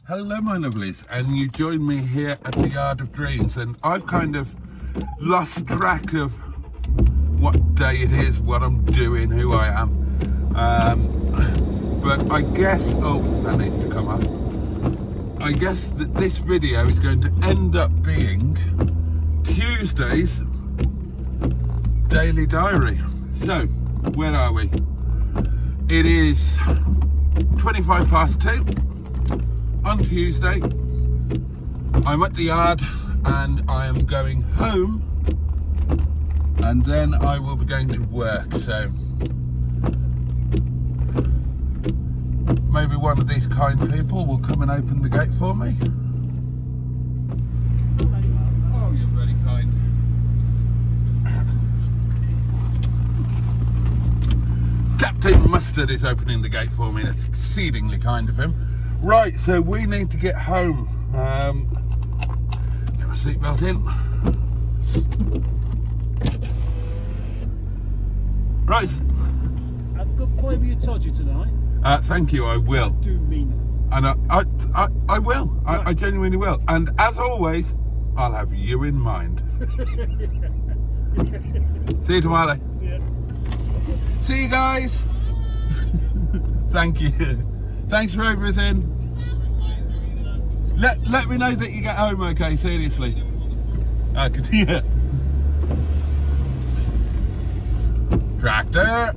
Hello my lovelies, and you join me here at the Yard of Dreams, and I've kind of lost track of what day it is, what I'm doing, who I am, but I guess, oh, that needs to come up. I guess that this video is going to end up being Tuesday's daily diary. So, where are we? It is 25 past 2 on Tuesday. I'm at the yard and I am going home, and then I will be going to work. So maybe one of these kind people will come and open the gate for me. Oh, you're very kind. Captain Mustard is opening the gate for me. That's exceedingly kind of him. Right, so we need to get home. Get my seatbelt in. Right. Have a good play with your todger tonight. Thank you, I will. I do mean it. And I will. Right. I genuinely will. And as always, I'll have you in mind. See you tomorrow. See ya. See you guys. Thank you. Thanks for everything. Let me know that you get home okay, seriously. Yeah. Tractor.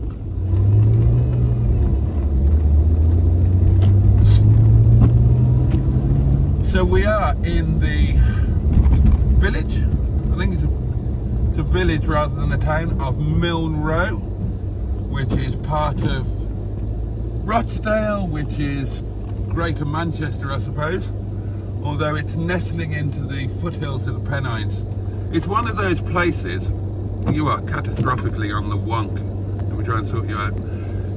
So we are in the village. I think it's a village rather than a town of Milne Row, which is part of Rochdale, which is Greater Manchester, I suppose, although it's nestling into the foothills of the Pennines. It's one of those places. You are catastrophically on the wonk. Let me try and sort you out.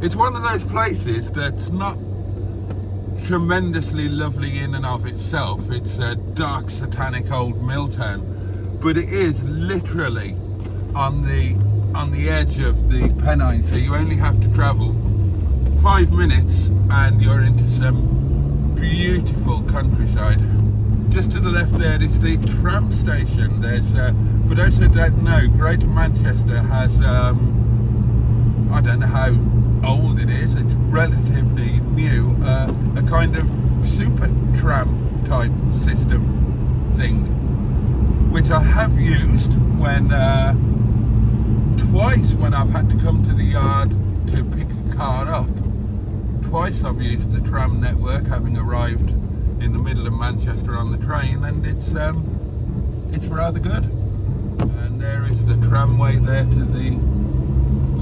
It's one of those places that's not tremendously lovely in and of itself. It's a dark, satanic old mill town, but it is literally on the edge of the Pennines, so you only have to travel 5 minutes and you're into some beautiful countryside. Just to the left there is the tram station. There's, for those who don't know, Greater Manchester has, I don't know how old it is, it's relatively new, a kind of super tram type system thing, which I have used when, twice when I've had to come to the yard to pick a car up. Twice I've used the tram network, having arrived in the middle of Manchester on the train, and it's rather good. And there is the tramway there to the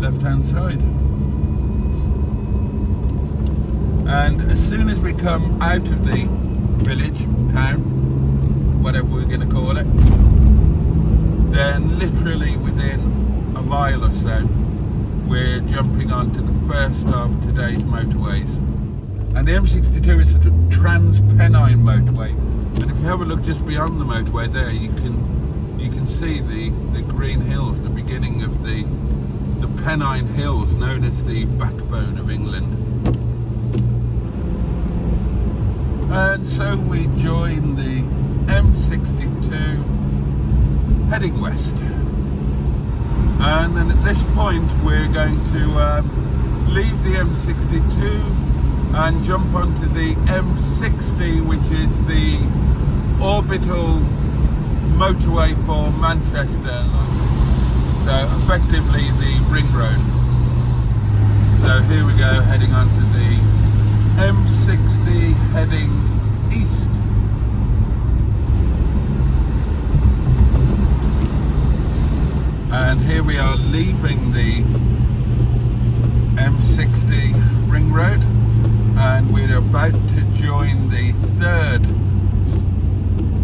left hand side. And as soon as we come out of the village, town, whatever we're going to call it, then literally within a mile or so, we're jumping onto the first of today's motorways. And the M62 is a trans-Pennine motorway. And if you have a look just beyond the motorway there, you can see the green hills, the beginning of the Pennine Hills, known as the backbone of England. And so we join the M62 heading west. And then at this point we're going to leave the M62 and jump onto the M60, which is the orbital motorway for Manchester. So effectively the ring road. So here we go, heading onto the M60, heading east. And here we are leaving the M60 ring road, and we're about to join the third,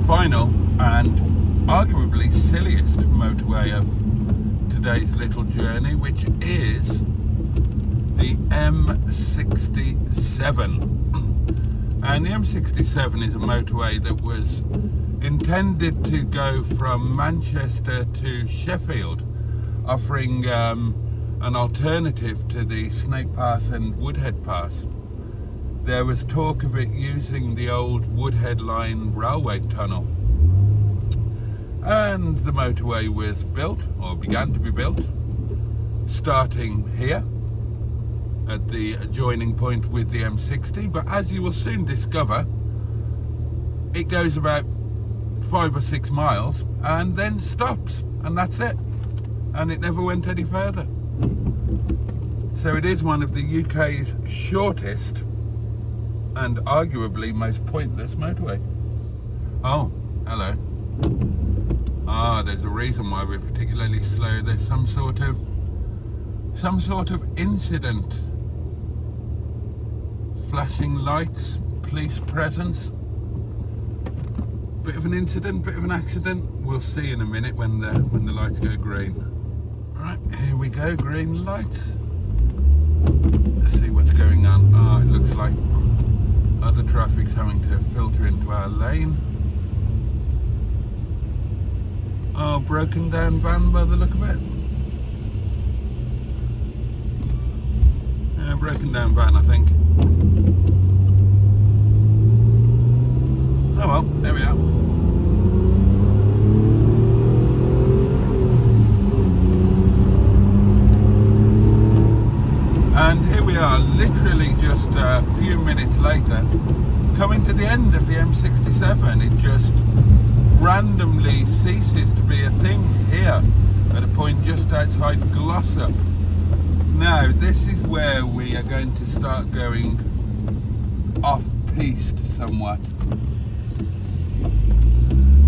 final and arguably silliest motorway of today's little journey, which is the M67. And the M67 is a motorway that was intended to go from Manchester to Sheffield, offering an alternative to the Snake Pass and Woodhead Pass. there was talk of it using the old Woodhead Line railway tunnel. And the motorway was built, or began to be built, starting here at the adjoining point with the M60. But as you will soon discover, it goes about 5 or 6 miles and then stops, and that's it. And it never went any further. So it is one of the UK's shortest and arguably most pointless motorway. Oh, hello. Ah, there's a reason why we're particularly slow. There's some sort of incident. Flashing lights, police presence. Bit of an incident, bit of an accident. We'll see in a minute when the lights go green. Right, here we go, green lights. Let's see what's going on. Ah, it looks like other traffic's having to filter into our lane. Oh, broken down van by the look of it. Yeah, broken down van, I think. Oh well, there we are. And here we are, literally just a few minutes later, coming to the end of the M67. It just randomly ceases to be a thing here at a point just outside Glossop. Now, this is where we are going to start going off-piste somewhat.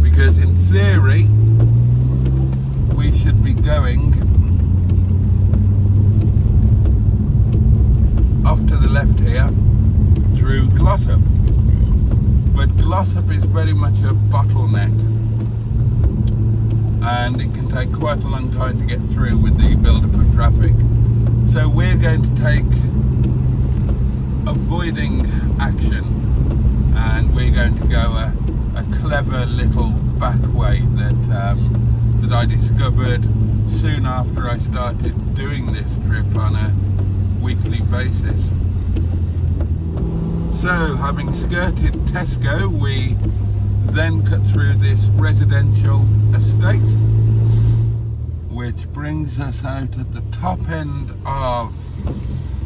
Because in theory, we should be going off to the left here through Glossop. But Glossop is very much a bottleneck, and it can take quite a long time to get through with the build-up of traffic. So we're going to take avoiding action, and we're going to go a clever little back way that I discovered soon after I started doing this trip on a weekly basis. So, having skirted Tesco, we then cut through this residential estate, which brings us out at the top end of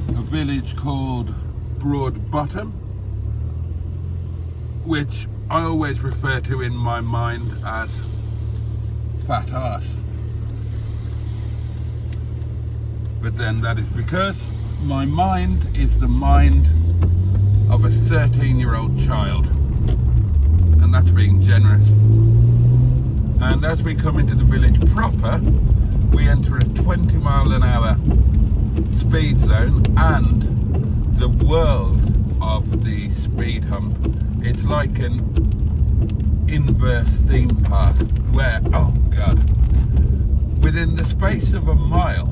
a village called Broadbottom, which I always refer to in my mind as Fat Arse. But then that is because my mind is the mind of a 13-year-old child, and that's being generous. And as we come into the village proper, we enter a 20-mile-an-hour speed zone, and the world of the speed hump, it's like an inverse theme park where, oh god, within the space of a mile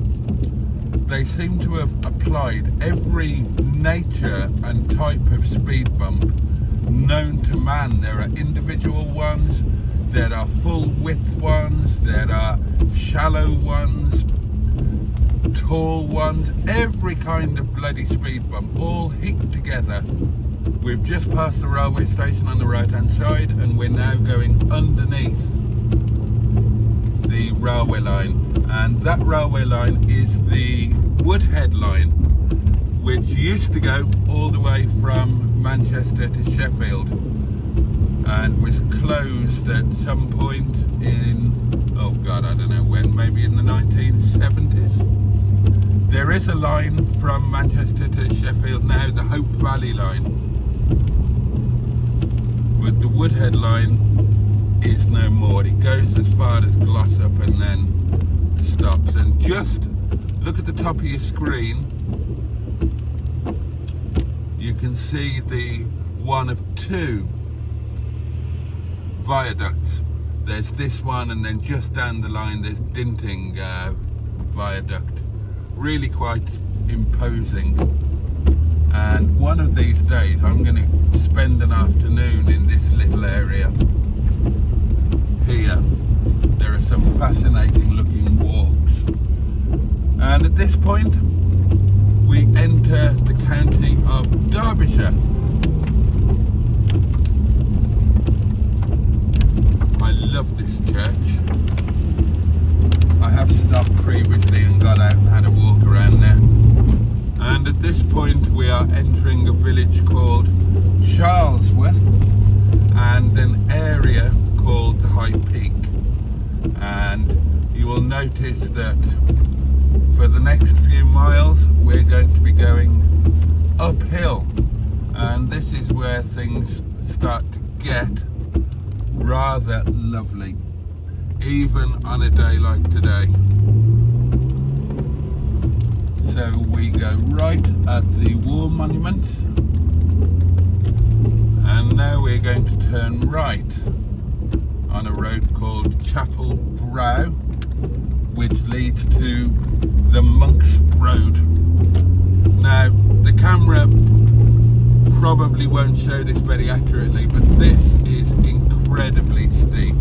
they seem to have applied every nature and type of speed bump known to man. There are individual ones, there are full width ones, there are shallow ones, tall ones, every kind of bloody speed bump, all heaped together. We've just passed the railway station on the right hand side, and we're now going underneath the railway line, and that railway line is the Woodhead Line, which used to go all the way from Manchester to Sheffield and was closed at some point in, oh god, I don't know when, maybe in the 1970s. There is a line from Manchester to Sheffield now, the Hope Valley line, but the Woodhead line is no more. It goes as far as Glossop and then stops. And just look at the top of your screen, you can see the one of two viaducts. There's this one, and then just down the line there's Dinting viaduct. Really quite imposing. And one of these days I'm going to spend an afternoon in this little area here. There are some fascinating looking walks, and at this point we enter the county of Derbyshire. I love this church. I have stopped previously and got out and had a walk around there. And at this point we are entering a village called Charlesworth and an area called the High Peak. And you will notice that for the next few miles we're going to be going uphill, and this is where things start to get rather lovely, even on a day like today. So we go right at the War Monument, and now we're going to turn right on a road called Chapel Brow, which leads to the Monks Road. Now the camera probably won't show this very accurately, but this is incredibly steep.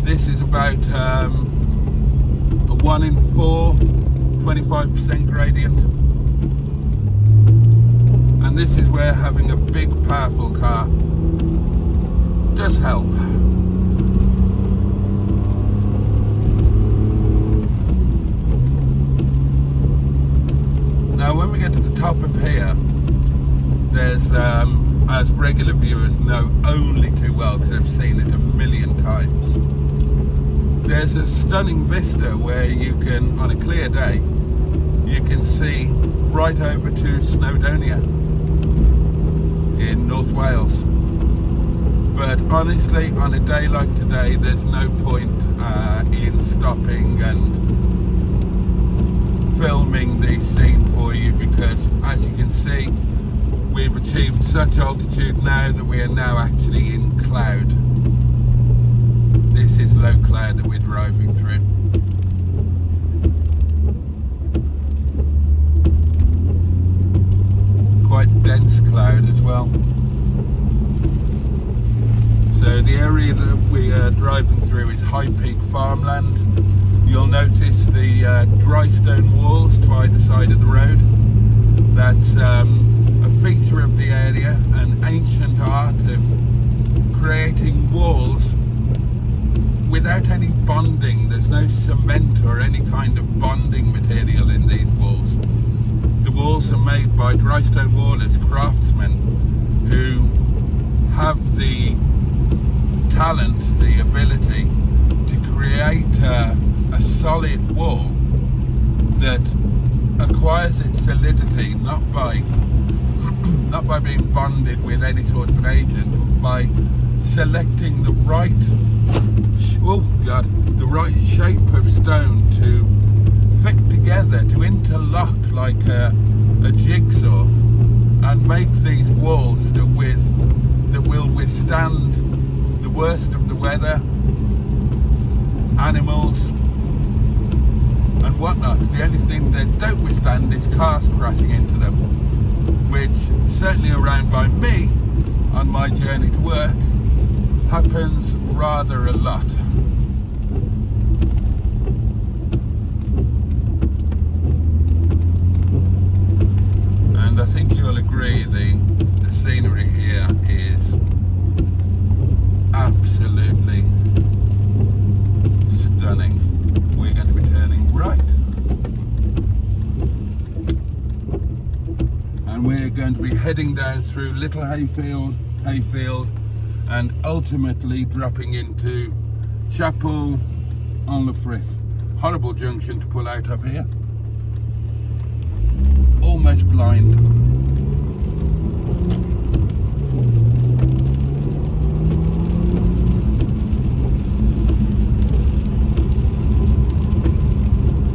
This is about a 1 in 4 25% gradient, and this is where having a big powerful car does help. Now when we get to the top of here, there's, as regular viewers know only too well because they've seen it a million times, there's a stunning vista where you can, on a clear day, you can see right over to Snowdonia in North Wales. But honestly, on a day like today, there's no point in stopping and filming the scene for you, because as you can see, we've achieved such altitude now that we are now actually in cloud. This is low cloud that we're driving through. Quite dense cloud as well. So the area that we are driving through is High Peak farmland. You'll notice the dry stone walls to either side of the road. That's a feature of the area, an ancient art of creating walls without any bonding. There's no cement or any kind of bonding material in these walls. The walls are made by dry stone wallers, craftsmen who have the talent, the ability to create a solid wall that acquires its solidity not by being bonded with any sort of an agent, but by selecting the right shape of stone to fit together, to interlock like a jigsaw, and make these walls that will withstand the worst of the weather, animals and whatnot. The only thing they don't withstand is cars crashing into them, which certainly around by me on my journey to work happens rather a lot. And I think you'll agree the scenery here is absolutely stunning. We're going to be turning right, and we're going to be heading down through Little Hayfield, and ultimately dropping into Chapel on the Frith. Horrible junction to pull out of here. Almost blind.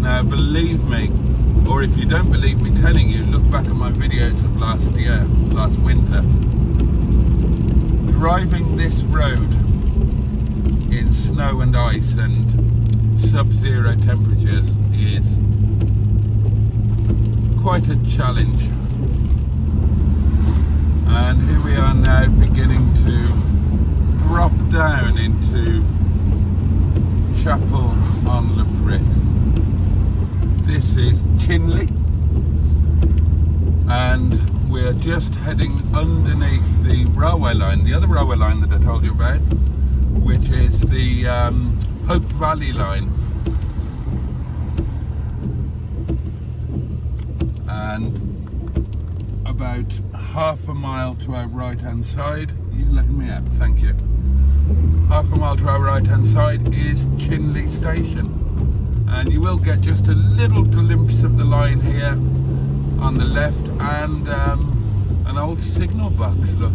Now believe me, or if you don't believe me telling you, look back at my videos of last winter. Driving this road in snow and ice and sub-zero temperatures is quite a challenge. And here we are now beginning to drop down into Chapel on the Frith. This is Chinley, and we're just heading underneath the railway line, the other railway line that I told you about, which is the Hope Valley line. And about half a mile to our right hand side, you letting me out, thank you. Half a mile to our right hand side is Chinley Station, and you will get just a little glimpse of the line here on the left, and an old signal box, look.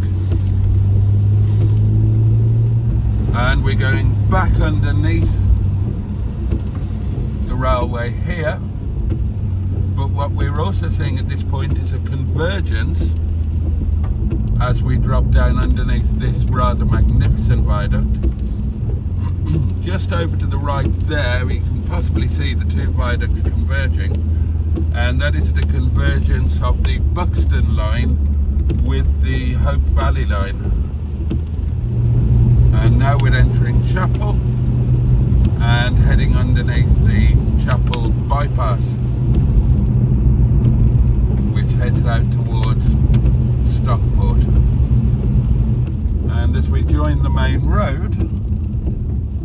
And we're going back underneath the railway here, but what we're also seeing at this point is a convergence as we drop down underneath this rather magnificent viaduct. Just over to the right there, we can possibly see the two viaducts converging, and that is the convergence of the Buxton line with the Hope Valley line. And now we're entering Chapel and heading underneath the Chapel bypass, which heads out towards Stockport. And as we join the main road,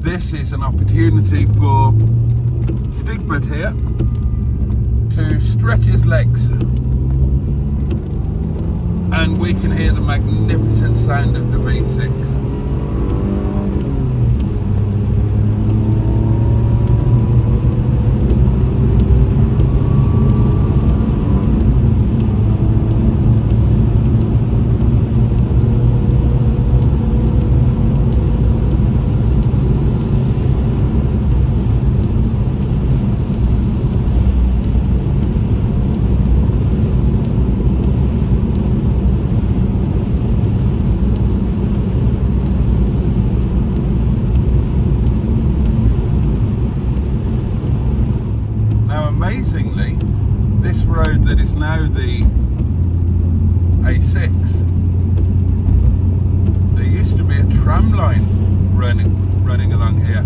this is an opportunity for Stigbert here to stretch his legs, and we can hear the magnificent sound of the V6. Amazingly, this road that is now the A6, there used to be a tram line running along here.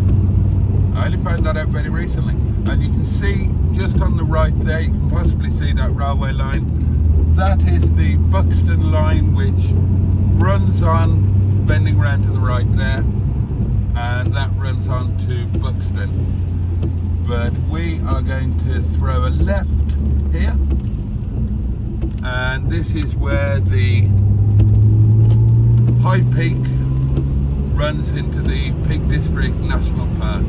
I only found that out very recently, and you can see just on the right there, you can possibly see that railway line. That is the Buxton line, which runs on, bending round to the right there, and that runs on to Buxton. But we are going to throw a left here, and this is where the High Peak runs into the Peak District National Park.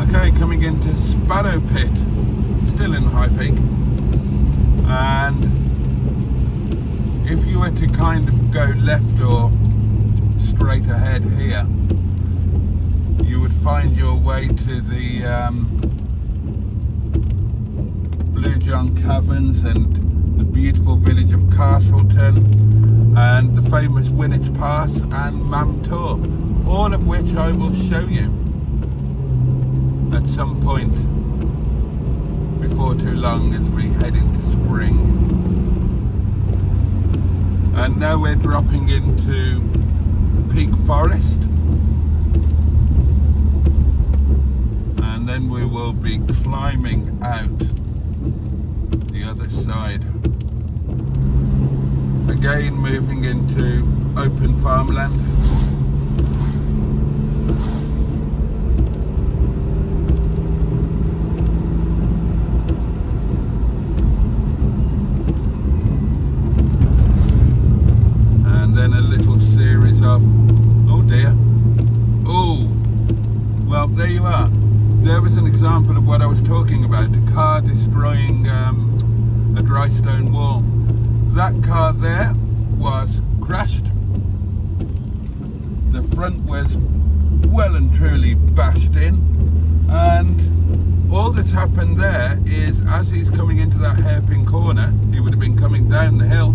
Okay, coming into Sparrow Pit, still in the High Peak, and if you were to kind of go left or straight ahead here, you would find your way to the Blue John Caverns and the beautiful village of Castleton and the famous Winnets Pass and Mamtor, all of which I will show you at some point before too long as we head into spring. And now we're dropping into Peak Forest, and then we will be climbing out the other side. Again, moving into open farmland. And then a little series of, oh dear, oh, well, there you are. There was an example of what I was talking about, a car destroying a dry stone wall. That car there was crashed. The front was well and truly bashed in, and all that's happened there is, as he's coming into that hairpin corner, he would have been coming down the hill,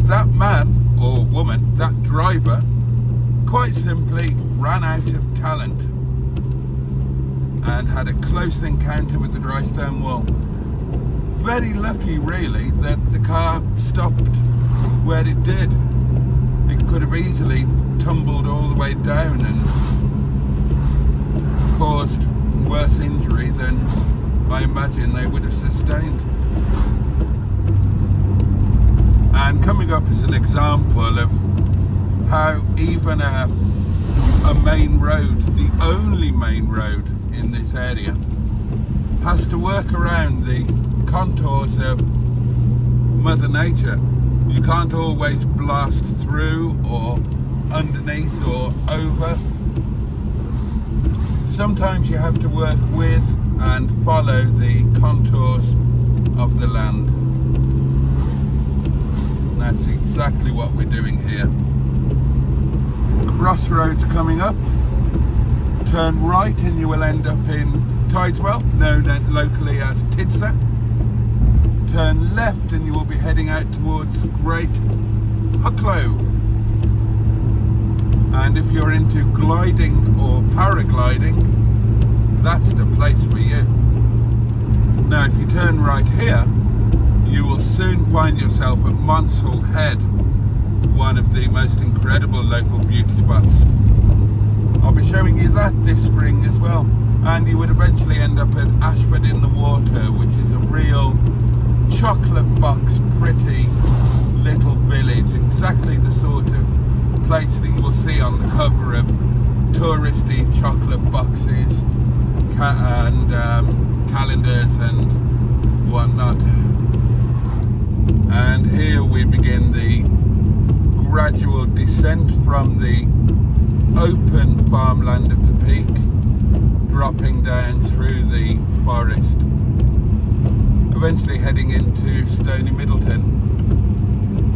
that man or woman, that driver, quite simply ran out of talent and had a close encounter with the dry stone wall. Very lucky really that the car stopped where it did. It could have easily tumbled all the way down and caused worse injury than I imagine they would have sustained. And coming up is an example of how even a main road, the only main road in this area, has to work around the contours of Mother Nature. You can't always blast through or underneath or over. Sometimes you have to work with and follow the contours of the land. And that's exactly what we're doing here. Crossroads coming up. Turn right and you will end up in Tideswell, known locally as Tidser. Turn left and you will be heading out towards Great Hucklow. And if you're into gliding or paragliding, that's the place for you. Now if you turn right here, you will soon find yourself at Monsall Head, one of the most incredible local beauty spots. I'll be showing you that this spring as well. And you would eventually end up at Ashford in the Water, which is a real chocolate box pretty little village, exactly the sort of place that you will see on the cover of touristy chocolate boxes and calendars and whatnot. And here we begin the gradual descent from the open farmland of the peak, dropping down through the forest, eventually heading into Stony Middleton.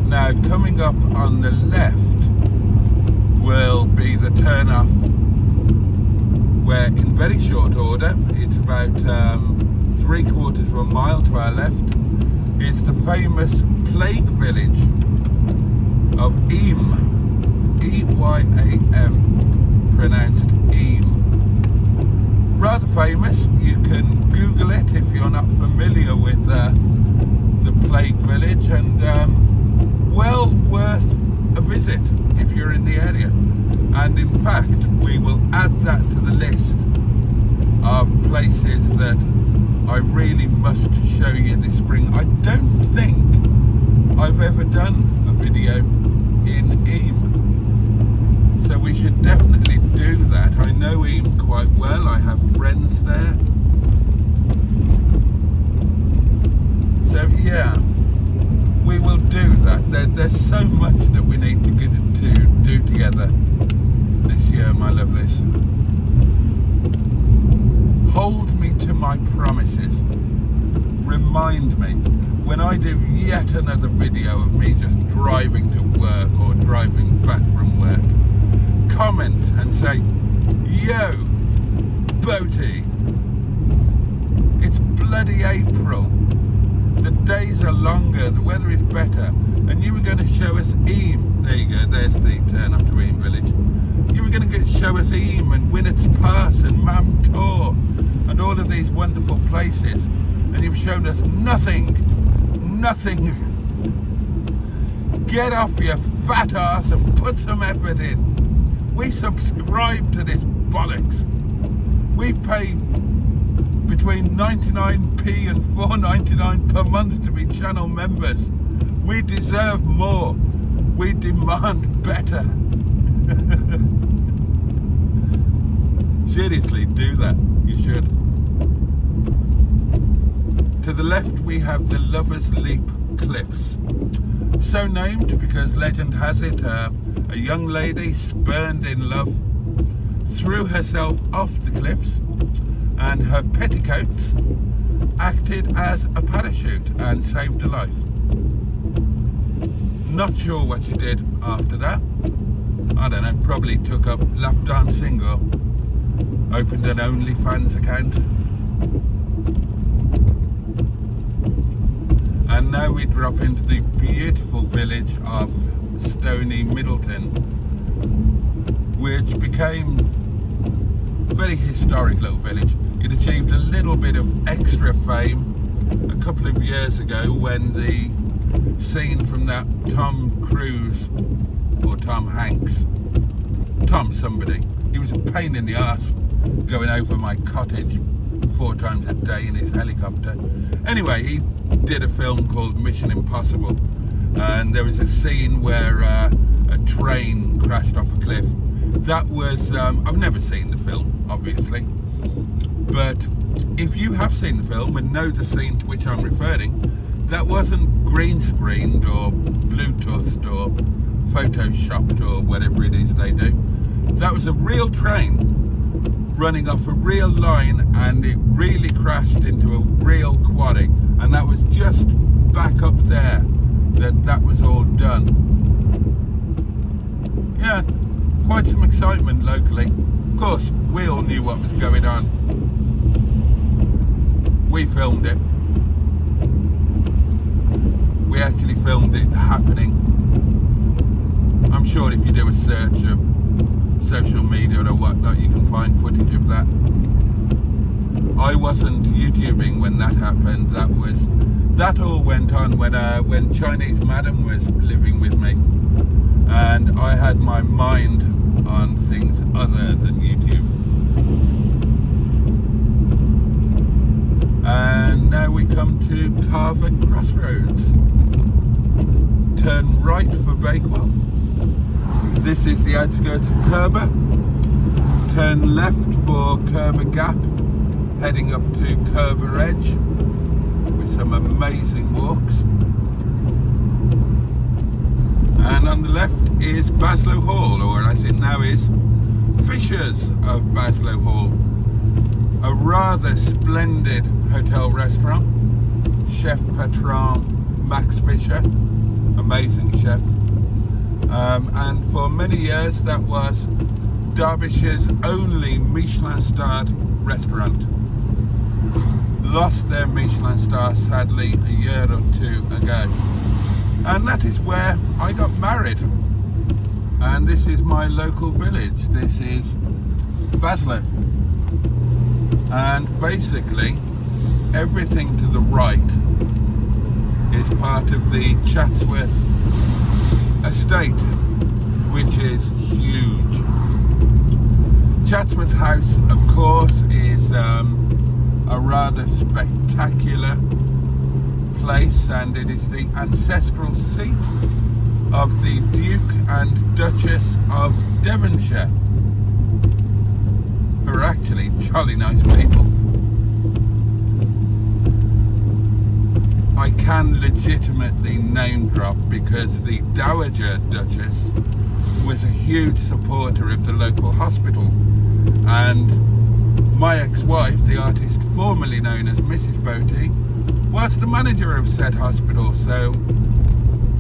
Now coming up on the left will be the turn off, where in very short order, it's about 3/4 of a mile to our left, is the famous plague village of Eam, E-Y-A-M, pronounced Eam. Rather famous. You can Google it if you're not familiar with the plague village, and well worth a visit if you're in the area. And in fact, we will add that to the list of places that I really must show you this spring. I don't think I've ever done a video in Eam, so we should definitely do that. I know Eam quite well, I have friends there. So yeah, we will do that. There's so much that we need to do together this year, my lovelies. Hold me to my promises. Remind me when I do yet another video of me just driving to work or driving back from work. Comment and say, yo, Boaty, it's bloody April. The days are longer, the weather is better, and you were going to show us Eam. There you go, there's the turn up to Eam village. You were going to show us Eam and Winnett's Pass and Mam Tor and all of these wonderful places, and you've shown us nothing. Get off your fat ass and put some effort in. We subscribe to this bollocks. We pay between 99p and 4.99 per month to be channel members. We deserve more. We demand better. Seriously, do that. You should. To the left we have the Lover's Leap Cliffs. So named because legend has it a young lady spurned in love threw herself off the cliffs, and her petticoats acted as a parachute and saved her life. Not sure what she did after that. I don't know, probably took up lap dancing or opened an OnlyFans account. And now we drop into the beautiful village of Stony Middleton, which became a very historic little village. It achieved a little bit of extra fame a couple of years ago when the scene from that Tom Cruise or Tom Hanks, Tom somebody, he was a pain in the arse going over my cottage 4 times a day in his helicopter. Anyway, he did a film called Mission Impossible, and there was a scene where a train crashed off a cliff. That was, I've never seen the film, obviously, but if you have seen the film and know the scene to which I'm referring, that wasn't green screened or Bluetoothed or photoshopped or whatever it is they do. That was a real train running off a real line, and it really crashed into a real quarry, and that was just back up there that was all done. Yeah, quite some excitement locally. Of course, we all knew what was going on. We filmed it. We actually filmed it happening. I'm sure if you do a search of social media or whatnot, you can find footage of that. I wasn't YouTubing when that happened. That all went on when Chinese Madam was living with me, and I had my mind on things other than YouTube. And now we come to Carver Crossroads. Turn right for Bakewell. This is the outskirts of Kerber. Turn left for Kerber Gap, heading up to Kerber Edge with some amazing walks. And on the left is Baslow Hall, or as it now is, Fishers of Baslow Hall. A rather splendid hotel restaurant. Chef Patron Max Fisher, amazing chef. And for many years that was Derbyshire's only Michelin-starred restaurant. Lost their Michelin star sadly a year or 2 ago. And that is where I got married. And this is my local village. This is Baslow. And basically everything to the right is part of the Chatsworth estate, which is huge. Chatsworth House, of course, is a rather spectacular place, and it is the ancestral seat of the Duke and Duchess of Devonshire, who are actually jolly nice people. I can legitimately name drop because the Dowager Duchess was a huge supporter of the local hospital, and my ex-wife, the artist formerly known as Mrs. Boaty, was the manager of said hospital, so,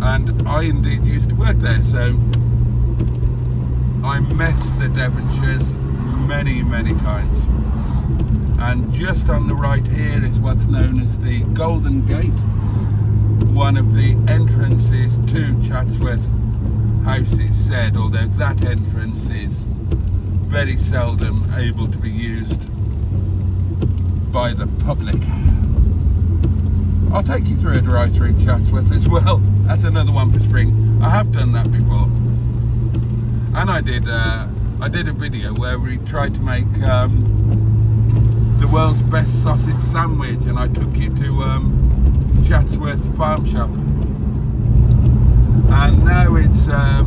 and I indeed used to work there, so I met the Devonshires many times. And just on the right here is what's known as the Golden Gate, one of the entrances to Chatsworth House, it's said, although that entrance is very seldom able to be used by the public. I'll take you through a drive through Chatsworth as well. That's another one for spring. I have done that before, and I did a video where we tried to make the world's best sausage sandwich, and I took you to Chatsworth Farm Shop. And now it's a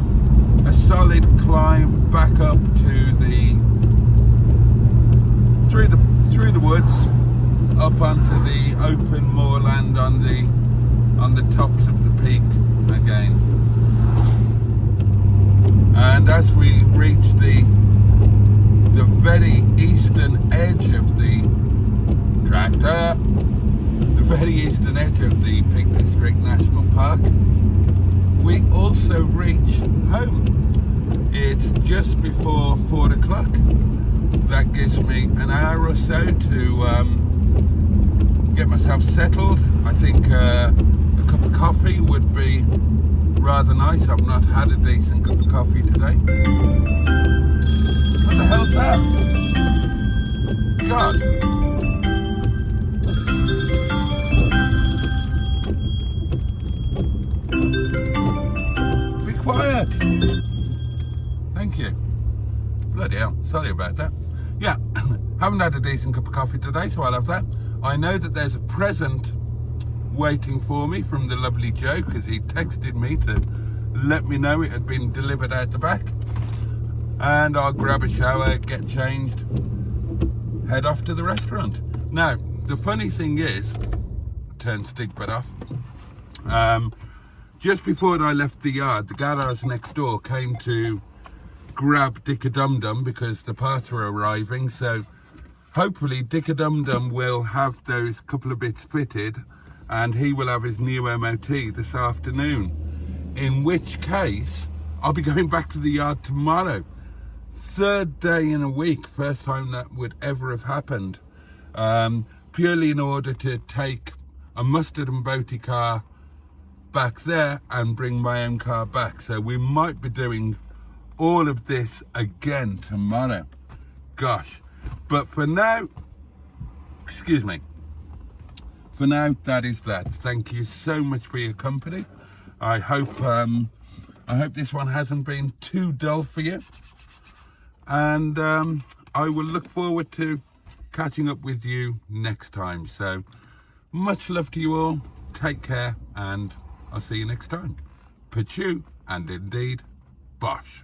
solid climb back up to through the woods, up onto the open moorland on the tops of the peak again. And as we reach the very eastern edge of the Peak District National Park, we also reach home. It's just before 4 o'clock. That gives me an hour or so to get myself settled. I think a cup of coffee would be rather nice. I've not had a decent cup of coffee today. What the hell's that? God. Be quiet. Thank you. Bloody hell. Sorry about that. Yeah. Haven't had a decent cup of coffee today, so I'll have that. I know that there's a present waiting for me from the lovely Joe, because he texted me to let me know it had been delivered out the back. And I'll grab a shower, get changed, head off to the restaurant. Now, the funny thing is, turn stick butt off. Just before I left the yard, the garage next door came to grab Dick-a-Dum-Dum because the parts were arriving. So hopefully Dick-a-Dum-Dum will have those couple of bits fitted and he will have his new MOT this afternoon. In which case, I'll be going back to the yard tomorrow. 3rd day in a week, first time that would ever have happened. Purely in order to take a Mustard and Boaty car back there and bring my own car back. So we might be doing all of this again tomorrow. Gosh. But for now, excuse me, for now, that is that. Thank you so much for your company. I hope this one hasn't been too dull for you. And I will look forward to catching up with you next time. So much love to you all. Take care, and I'll see you next time. Pachu, and indeed, bosh.